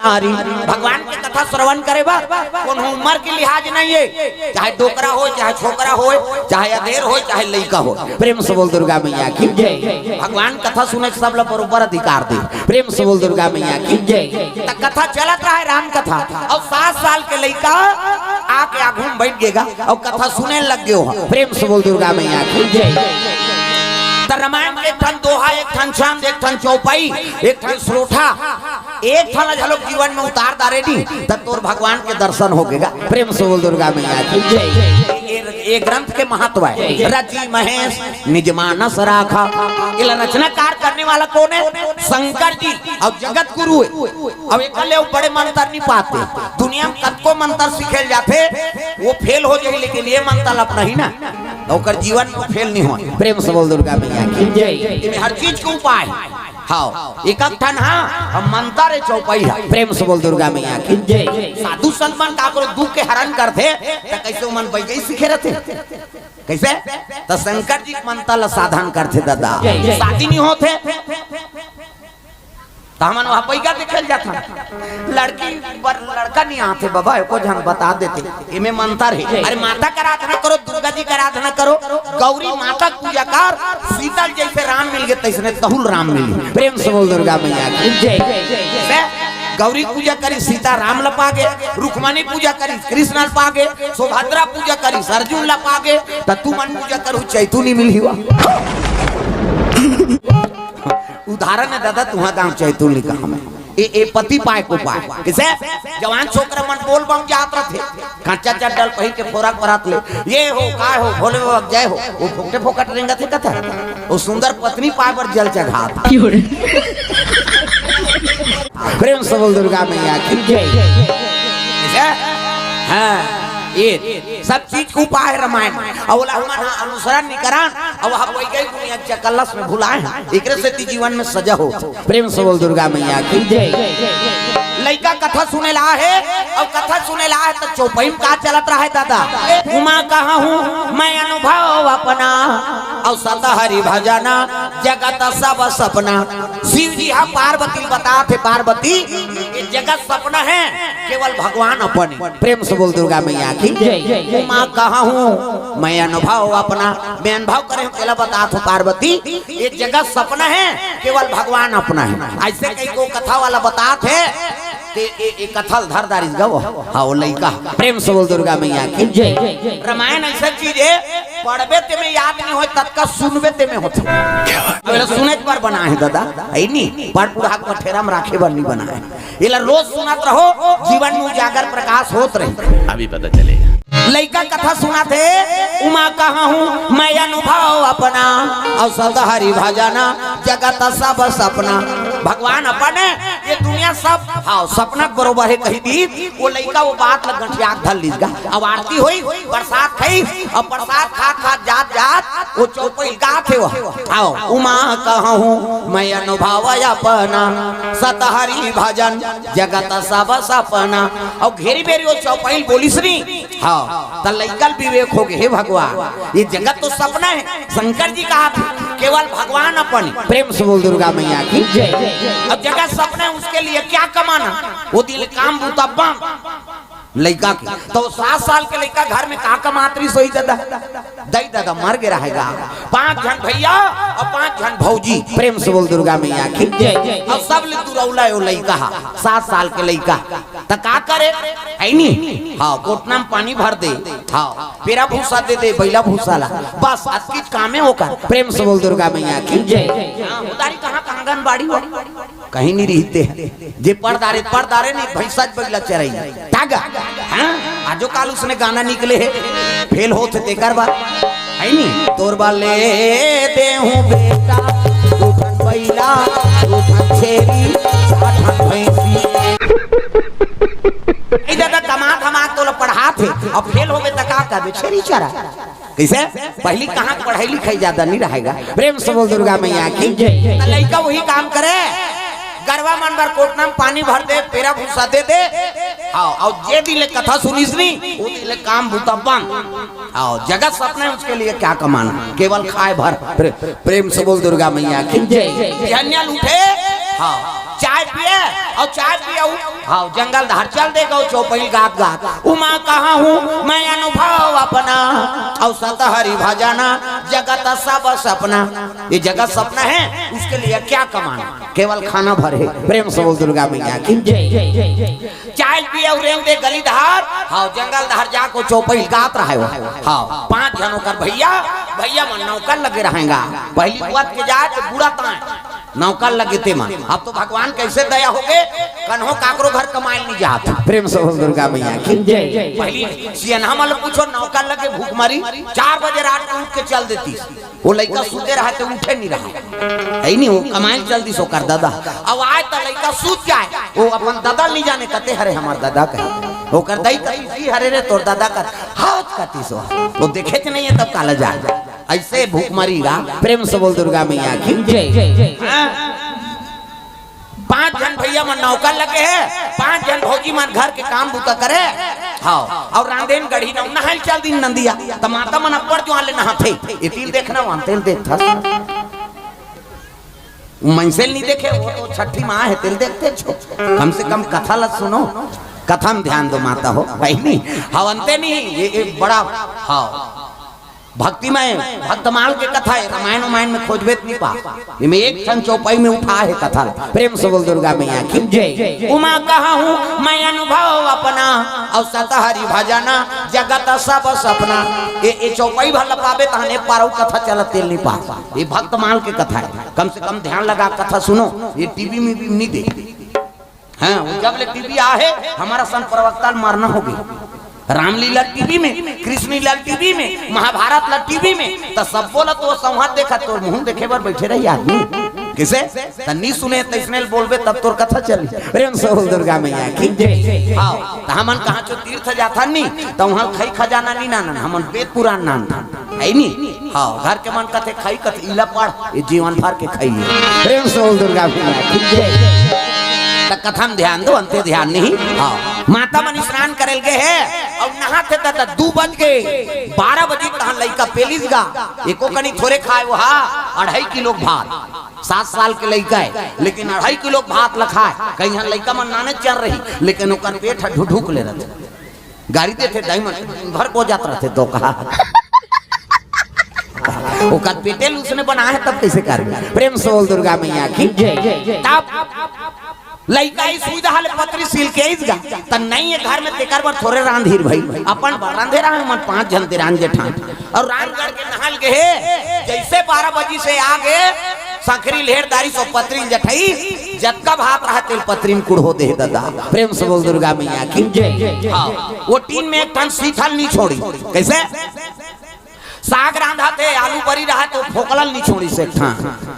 नारी। भगवान की कथा श्रवण करे बा कौन उम्र की लिहाज नहीं है, चाहे डोकरा हो, चाहे छोकरा हो, चाहे अधेर हो, चाहे लड़का हो। प्रेम से बोल दुर्गा मैया की जय। भगवान कथा सुने सब लोग बरोबर अधिकार दे। प्रेम से बोल दुर्गा मैया की जय। कथा चलत रहा है राम कथा, और 7 साल के लड़का आके आगू में बैठ गएगा और कथा सुने लग गयो। प्रेम से बोल दुर्गा मैया की जय। रामायण एक ठन दोहा, एक ठन छंद, एक ठन चौपाई, एक ठन श्रोठा, एक ठन झलक जीवन में उतार दारेडी तब तोर भगवान के दर्शन हो गएगा। प्रेम से बोल दुर्गा मैया की जय। ये ग्रंथ के महत्व है। रचि महेश निज मानस राखा। इला रचनाकार करने वाला कौन है? शंकर जी और जगत गुरु है। अब एकले बड़े मंत्र नहीं पाते, दुनिया में कतको मंत्र सिखेल जाते वो फेल हो जाए, लेकिन ये मंत्र अपना ही ना ओकर जीवन में फेल नहीं हो। प्रेम से बोल दुर्गा मैया की जय। हर चीज के उपाय हाँ एक ठन हम मंत्र है चौपाई है। प्रेम से बोल दुर्गा मैया की जय। साधु संत मन का दुख के हरण करते तो कैसे मन बैठे सीखे रहते, कैसे तो शंकर जी मंत्र साधन करते दादा। शादी नहीं होते तो हमन वहाँ पैगा देखल जाता, लड़का नहीं आते बाबा को जन बता देते इमे मंत्र है। अरे माता का आराधना करो, दुर्गा जी का आराधना करो, गौरी माता पूजा कर, सीता जैसे राम मिल गए तैसे तहुल राम मिली। प्रेम से बोल दुर्गा मैया की जय। गौरी पूजा करी सीता राम लपा गे, रुक्मणी पूजा करी कृष्ण लपा गे, सुभद्रा पूजा करी अर्जुन लपा गे, तू मन पूजा करू चैतू नहीं मिली हुआ। उदाहरण है दादा तुम्हारा गांव चैतुल लिखा हमें ए पति पाए को पाए किसे जवान छोकरा मन बोल बम जात रहे कांचा चड्डल पहिर के फोराक बरात ले ये हो काय हो भोले बाबा जय हो वो फोकटे फोकट रेंगा थे कथा वो सुंदर पत्नी पाए पर जल चढ़ा था। प्रेम से बोल दुर्गा मैया की जय। हाँ ये सब चीज को उपाय है रामायण और हमारा अनुसरण नहीं करा और वहाँ कोई गई दुनिया चकल्लस में भुलाए हैं एक से जीवन में सजा हो। प्रेम से बोल दुर्गा मैया की जय। लड़का कथा सुने ला है और कथा सुने ला है तो चौपाई में का चलत रहा है दादा। उमा कहाँ हूँ मैं अनुभव अपना और सत हरि भजना जगत सब सपना। शिव जी हाँ पार्वती बताते पार्वती जगत सपना है केवल भगवान अपन। प्रेम से बोल दुर्गा मैया की जय। उमा कहाँ हूँ मैं अनुभव अपना, मैं अनुभव करे केला बता तो पार्वती ये जगत सपना है केवल भगवान अपना है। ऐसे कई को कथा वाला बताते कथल धरदारी गवो हाँ लइका। प्रेम से बोल दुर्गा मैया की जय। रामायण ऐसा चीज है पढ़बे ते में याद नहीं हो तत्का सुनबे ते में होते। अबे सुने पर बना है दादा है नहीं पर पूरा कठेरा में राखे बर नहीं बना है। इला रोज सुनत रहो जीवन में उजागर प्रकाश होत रहे अभी पता चलेगा। लइका कथा सुना थे उमा कहाँ हूँ मैं अनुभव अपना और सत हरि भजना जगत सब सपना। भगवान अपन है ये दुनिया सब हाँ सपना बरोबर है कही दी वो लइका वो बात लग गठिया धल लीजगा। अब आरती हुई प्रसाद खाई और प्रसाद खा खा जात जात वो चौपाई गा थे वो आओ उमा कहाँ हूँ मैं अनुभव अपना सत हरि भजन जगत सब सपना। और घेरी बेरी वो चौपाई बोलिस नहीं हाँ तो लइकल विवेक हो गए। हे भगवान ये जगत तो सपना है, शंकर जी कहा केवल भगवान अपन। प्रेम से बोल दुर्गा मैया की जय। अब जगत सपना है उसके लिए क्या कमाना वो दिल काम बुतब्बा लइका की तो 7 साल के लइका घर में का कमातरी सोई दादा दई दादा मर गया रहेगा। 5 जन भैया और 5 जन भौजी। प्रेम से बोल दुर्गा मैया की जय। और सब ले दुरौला यो लइका 7 साल के लइका तो का करे है नहीं हाँ कोटना में पानी भर दे हाँ पेरा भूसा दे दे बैला भूसा ला बस अतकी कामे होकर। प्रेम से बोल दुर्गा मैया की जय। उदारी कहाँ आंगनबाड़ी हो कहीं नहीं रहते जे पर्दारे नहीं भैंसा बैला चराई तागा आजो काल उसने गाना निकले है फेल होते देकर बात है नहीं तोर बाले दे हूँ बेटा तू ठन बैला तू ठन छेरी ठन भैंसी दादा कमा तो पढ़ा थे अब फेल हो गए तो का कर छेरी चरा कैसे पहली कहाँ पढ़ाई लिखाई ज्यादा नहीं रहेगा। प्रेम से बोल दुर्गा मैया की जय। लड़का वही काम करे गरवा मन भर कोटना में पानी भर दे पेरा भूसा दे दे आओ और जे दिले कथा सुनिस नहीं वो दिले काम भूतब्बा आओ जगत सपना है उसके लिए क्या कमाना केवल खाए भर। प्रेम से बोल दुर्गा मैया की जय। लूटे हाँ चाय पिए और चाय पिए हाँ जंगल धार चल देगा चौपई गात गात उमा कहा हूँ मैं अनुभव अपना और सतहरी भजना जगत सब सपना। ये जगत सपना है उसके लिए क्या कमाना केवल खाना भरे। प्रेम से बोल दुर्गा मैया की जय। चाय पिए उरे गली धार हाँ जंगल धार जाको चौपई गात रहे हो हाँ 5 जनों कर भैया भैया मन नौकर लगे रहेगा पहली बात के जाए तो बुरा ताए नौकर लगे ते मन। अब तो भगवान कैसे दया हो गए कन्हो काकरो घर कमाई नहीं जाता। प्रेम से बोल दुर्गा मैया की जय। पहली सियनहा मल पूछो नौकर लगे भूख मरी 4 बजे रात को उठ के चल देती वो लड़का सूते रहा तो उठे नहीं रहा है नहीं वो कमाई जल्दी सो कर दादा अब आए तो लड़का सूत जाए वो अपन दादा नहीं जाने कहते हरे हमार दादा कहे वो कर दई कही हरे रे तोर दादा कर हाथ कहती सो वो देखे थे नहीं है तब काला जाए ऐसे भूख मरीगा। प्रेम से बोल दुर्गा मैया की जय। 5 जन भैया मन नौकर लगे है 5 जन भौजी मन घर के काम बूता करे हाँ और रांधेन गढ़ी न नहाल चल दिन नंदिया तमाता मन अपर जो आले नहाते ये तिल देखना वहां तिल देखता मनसेल नहीं देखे वो तो छठी माँ है तिल देखते छो कम से कम कथा लग सुनो कथा में ध्यान दो माता हो भाई नहीं हवंते नहीं ये बड़ा हाँ भक्तिमय भक्तमाल के कथा है रामायण में खोजबे नहीं पा इनमें एक ठन चौपाई में उठा है कथा। प्रेम से बोल दुर्गा मैया की जय। उमा कहा हूँ मैं अनुभव अपना और सतहरी भजना जगत सब सपना। ये चौपाई भर पावे तहने पारो कथा चलत तेल नहीं पा ये भक्तमाल के कथा है कम से कम ध्यान लगा कथा सुनो ये टीवी में भी नहीं दे हाँ जब ले टीवी आहे हमारा सन प्रवक्ता मारना होगी रामलीला टीवी में कृष्ण लीला टीवी में महाभारत ला टीवी में तो सब बोला तो संवाद देखा तो मुंह देखे बार बैठे रही आदमी किसे नहीं सुने तो इसने बोलबे तब तोर कथा चली। प्रेम से बोल दुर्गा मैया की जय। हां तो हमन कहां जो तीर्थ जाता नहीं तो वहां खई खजाना नहीं ना हमन वेद पुराण नान है नहीं हां घर के मन कथे खई कथे इला पढ़ ये जीवन भर के खाई। प्रेम से बोल दुर्गा मैया की जय। कथा में ध्यान दो अंते ध्यान नहीं हाँ माता मन स्नान करल गए है और नहाते थे 2 बज गए 12 बजे कहा लड़का पेलिस गा एको कनी थोड़े खाए वो हाँ 2.5 किलो भात 7 साल के लड़का है लेकिन 2.5 किलो भात लखा है कहीं यहाँ लड़का मन नाने चल रही लेकिन ओकर पेट ढुक ले रहे गाड़ी देते डायमंड भर को जाते रहते तो कहा ओकर पेटेल उसने बना है तब कैसे कर। प्रेम से बोल दुर्गा मैया की जय। लइका ही सुविधा हाले पत्री सील के इसगा त नहीं है घर में तेकर पर थोड़े रांधीर भाई अपन रांधे रहा मन 5 जन तेरान जेठान और रान करके नहाल के जैसे 12 बजे से आगे संखरी लेहरदारी सो पत्री जठाई जतका भात रहा तेल पत्री में कुड़ हो दे दादा। प्रेम से बोल दुर्गा मैया की जय। हां वो टीन में एक टन सीठल नहीं छोड़ी कैसे साग रांधा थे आलू बरी रहा तो फोकलल नहीं छोड़ी से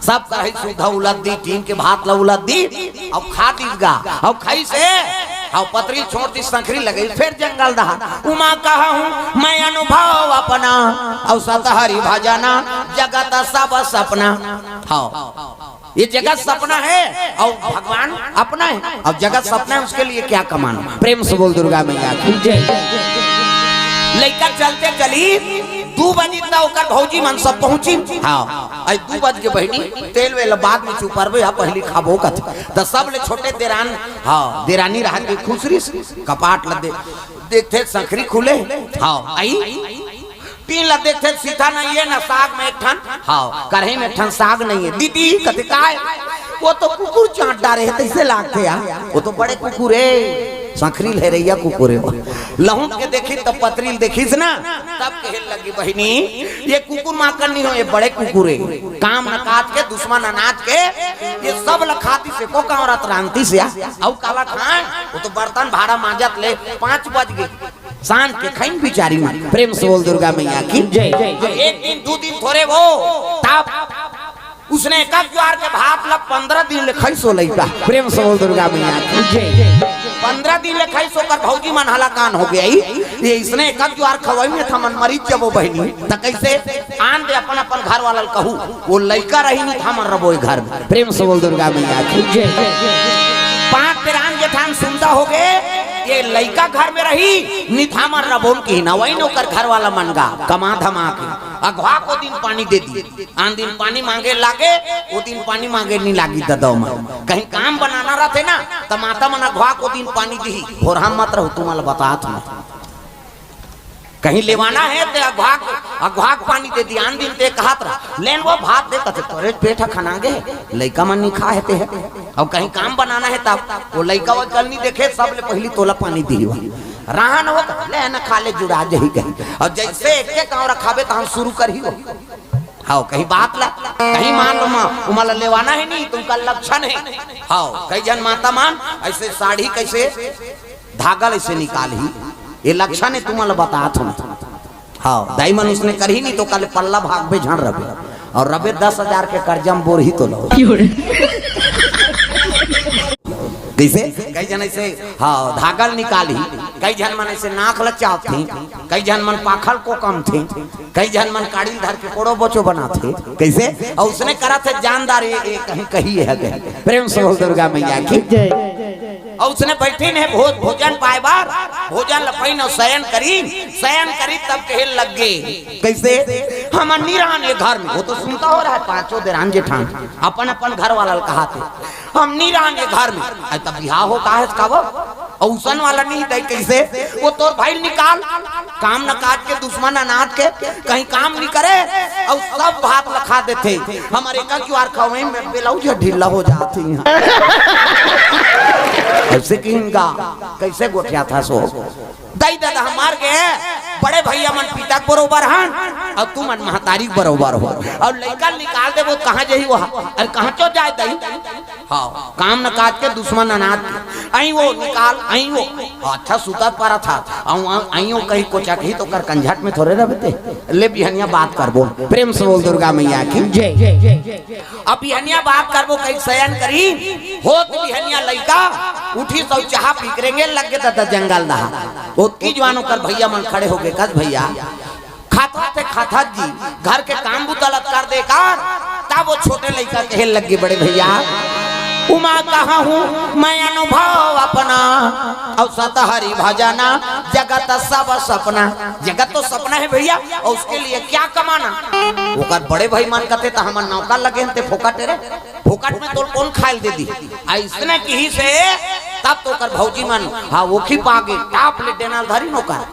सब कढ़ाई सुधा उलद दी टीन के भात ला उलद दी अब खा दीगा अब खाई से अब पतरी छोड़ दी संखरी लगी फिर जंगल दहा उमा कहा हूँ मैं अनुभव अपना और सतहरी भजना जगत सब सपना। हाँ ये जगत सपना है और भगवान अपना है और जगत सपना है उसके लिए क्या कमाना। प्रेम से बोल दुर्गा मैया की जय। लड़का चलते चली 2 बजे तक भौजी मन सब पहुंची हाँ 2 बज के बहनी तेल वेल बाद में चुपरबे पहली खाबो कथ तो सब ले छोटे देरान हाँ देरानी रहा के खुसरी कपाट लदे देखते संखरी खुले हाँ आई 3 ला देखते सीधा नहीं है ना साग में एक ठन हाँ कढ़ाई में एक ठन साग नहीं है दीदी कथे काय वो तो कुकुर चाट डारे है तैसे लागते यार वो तो बड़े कुकुर है संखरी ले रही है कुकुरे लहूट के देखी तब पतरील देखी ना तब कहे लगी बहनी ये कुकुर माकर नहीं हो ये बड़े कुकुरे काम न काट के दुश्मन अनाज के ये सब लखाती से को का औरत रांती से औ काला खान वो तो बर्तन भाड़ा मांजत ले 5 बज गए शान के खाइन बिचारी में। प्रेम से बोल दुर्गा मैया की जय। एक दिन 2 दिन थोड़े वो तब उसने एक ज्वार के भात ला 15 दिन ले खाई सो लइका। प्रेम से बोल दुर्गा मैया की जय। 15 दिन ले खाई सो कर भौजी मन हलाकान हो गई ये इसने एक ज्वार खवाई में था मन मरीज जब वो बहनी त कैसे आन दे अपन अपन घर वाला कहू वो लइका रही नहीं था मन रबो घर में। प्रेम से बोल दुर्गा मैया की जय। 5 तेरान जेठान सुनता हो गए ये लइका घर में रही निथामर रबोन की ना वही नौकर घर वाला मन गा कमा धमा के अगवा को दिन पानी दे दी, आन दिन पानी मांगे लागे, वो दिन पानी मांगे नहीं लागी ददाओ में। कहीं काम बनाना रहते ना तो माता मन अगवा को दिन पानी दी और हम मत रहो तुम्हारा बता तुम कहीं लेवाना है तो अगवा पानी दे दी, आन दिन ते कहत रहा लेन वो भात दे कहते तोरे पेट खानागे लइका मन नहीं खा हेते है। और कहीं काम बनाना है तब वो लइका वो कल नहीं देखे सब ले पहली तोला पानी दी रहा न हो ले न खा ले जुड़ा जही गई। और जैसे एक गाँव रखाबे तो हम शुरू कर ही हो हाँ कहीं बात ला कहीं मान लो उमला लेवाना है नहीं तुमका लक्षण है हाँ कई जन माता मान ऐसे साड़ी कैसे धागा ऐसे निकाल ही ये लक्षण है तुम्हारा बता तुम हाँ दाई मन उसने कर ही नहीं तो कल पल्ला भाग पे झड़ रबे और रबे 10,000 के कर्जम बोर ही तो लो कैसे कई जन ऐसे हाँ धागल निकाली कई जन मन ऐसे नाक लचाव थे कई जन मन पाखल को कम थे कई जन मन काड़ी धर के कोड़ो बोचो बना थे कैसे और उसने करा थे जानदार ये कहीं कही है प्रेम से बोल दुर्गा मैया की और उसने बैठी ने भोजन पाए बार भोजन लपई न शयन करी तब कहे लग गए कैसे हम निरान ये घर में वो तो सुनता हो रहा है पांचों देरान जेठान अपन अपन घर वाला कहा थे हम निरान ये घर में तब बिहार हो कहा है इसका वो औसन वाला नहीं दे कैसे वो तोर भाई निकाल काम न काट के दुश्मन अनाथ के कहीं काम नहीं करे और सब भात लखा देते हमारे का क्यों खवे में बेलाउज ढीला हो जाती है ऐसे कि इनका कैसे गोठिया था सो दाई दादा हमार के बड़े भैया मन पिता बरोबर हन और तू मन महतारी बरोबर हो और लड़का निकाल दे वो कहाँ जाही वो अरे कहाँ चो जाए दाई हाँ काम न काट के दुश्मन अनाथ आई वो निकाल आई वो अच्छा सुता पारा था आई वो कहीं कोचा कहीं तो कर कंझाट में थोड़े रहते ले बिहनिया बात कर बोल प्रेम से बोल दुर्गा मैया की जय अब बिहनिया बात कर वो कहीं शयन करी हो तो बिहनिया लड़का उठी तो चाह पीकरेंगे लग गए दादा जंगल दहा की जवानों कर भैया मन खड़े हो गए कद भैया खाता थे खाता जी घर के काम बुतलत कर दे कर तब वो छोटे लड़का कहे लगे बड़े भैया उमा कहा हूँ मैं अनुभव अपना और सतहरी भजना जगत सब सपना जगत तो सपना है भैया और उसके लिए क्या कमाना वो कर बड़े भाई मान कहते तो हमारे नौका लगे थे फोकट रे फोकट में तो कौन खाइल दे दी ऐसने की से तब तो कर भौजी मन हाँ वो खी पागे टाप ले देना धरी नौका